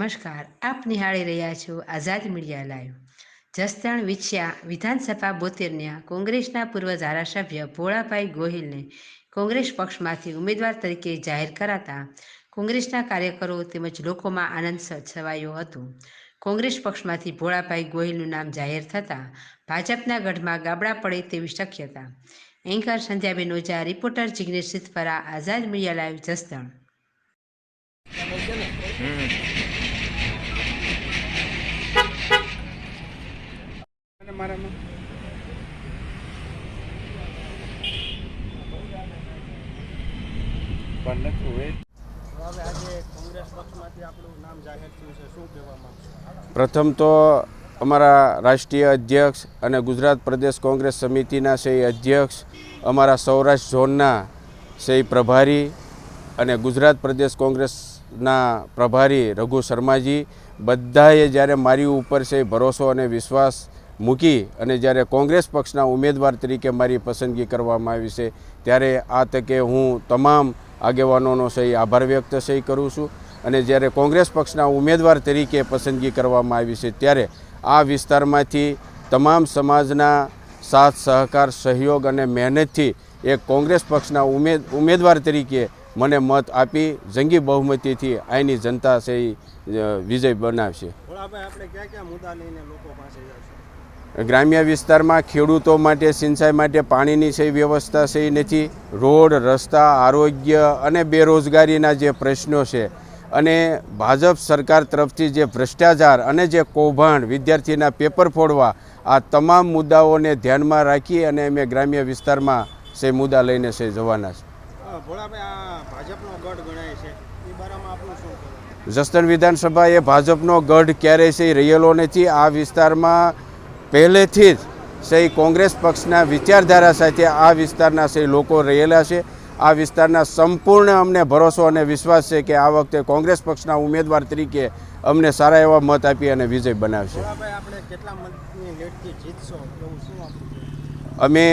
નમસ્કાર, આપ નિહાળી રહ્યા છો આઝાદ મીડિયા લાઈવ। જસદણ વિછિયા વિધાનસભા 72ના કોંગ્રેસના પૂર્વ ધારાસભ્ય ભોળાભાઈ ગોહિલને કોંગ્રેસ પક્ષમાંથી ઉમેદવાર તરીકે જાહેર કરાતા કોંગ્રેસના કાર્યકરો તેમજ લોકોમાં આનંદ છવાયો હતો। કોંગ્રેસ પક્ષમાંથી ભોળાભાઈ ગોહિલનું નામ જાહેર થતાં ભાજપના ગઢમાં ગાબડા પડે તેવી શક્યતા। એન્કર સંધ્યાબેન ઓઝા, રિપોર્ટર જિગ્નેશ સિદ્ધપરા, આઝાદ મીડિયા લાઈવ, જસદણ। प्रथम तो अमरा राष्ट्रीय अध्यक्ष और गुजरात प्रदेश कांग्रेस समितिना से अध्यक्ष, अमरा सौराष्ट्र झोनना से प्रभारी और गुजरात प्रदेश कांग्रेसना प्रभारी रघु शर्माजी बधाए ज्यारे मारी ऊपर से भरोसो और विश्वास मूकी और ज्यारे कांग्रेस पक्षना उम्मीदवार तरीके मारी पसंदगी करवामां आवी छे त्यारे आ तके हूँ तमाम आगेवानोनो सही आभार व्यक्त सही करूँ छूं। અને જ્યારે કોંગ્રેસ પક્ષના ઉમેદવાર તરીકે પસંદગી કરવામાં આવી છે ત્યારે આ વિસ્તારમાંથી તમામ સમાજના સાથ સહકાર સહયોગ અને મહેનતથી એક કોંગ્રેસ પક્ષના ઉમેદવાર તરીકે મને મત આપી જંગી બહુમતીથી અહીંની જનતા છે વિજય બનાવશે। ગ્રામ્ય વિસ્તારમાં ખેડૂતો માટે સિંચાઈ માટે પાણીની છે વ્યવસ્થા છે નથી, રોડ રસ્તા, આરોગ્ય અને બેરોજગારીના જે પ્રશ્નો છે અને ભાજપ સરકાર તરફથી જે ભ્રષ્ટાચાર અને જે કૌભાંડ વિદ્યાર્થીના પેપર ફોડવા આ તમામ મુદ્દાઓને ધ્યાનમાં રાખી અને અમે ગ્રામ્ય વિસ્તારમાં છે મુદ્દા લઈને છે જવાના છે। જસદણ વિધાનસભા એ ભાજપનો ગઢ ક્યારેય છે રહેલો નથી। આ વિસ્તારમાં પહેલેથી જ છે કોંગ્રેસ પક્ષના વિચારધારા સાથે આ વિસ્તારના છે લોકો રહેલા છે। आ विस्तारना संपूर्ण अमने भरोसो और विश्वास है कि आ वखते कांग्रेस पक्षना उम्मीदवार तरीके अमने सारा एवा मत आपी अने विजय बनावशे। अमे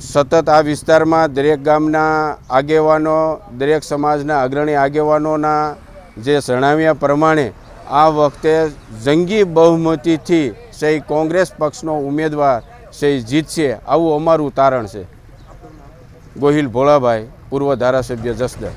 सतत आ विस्तार में दरेक गामना आगेवानो, दरेक समाजना अग्रणी आगेवानोना जे जणाव्या प्रमाणे आ वखते जंगी बहुमतीथी सही कांग्रेस पक्षनो उम्मीदवार सही जीतशे आवुं अमारुं तारण छे। गोहिल भोळाभाई, पूर्व धारासभ्य, जसदण।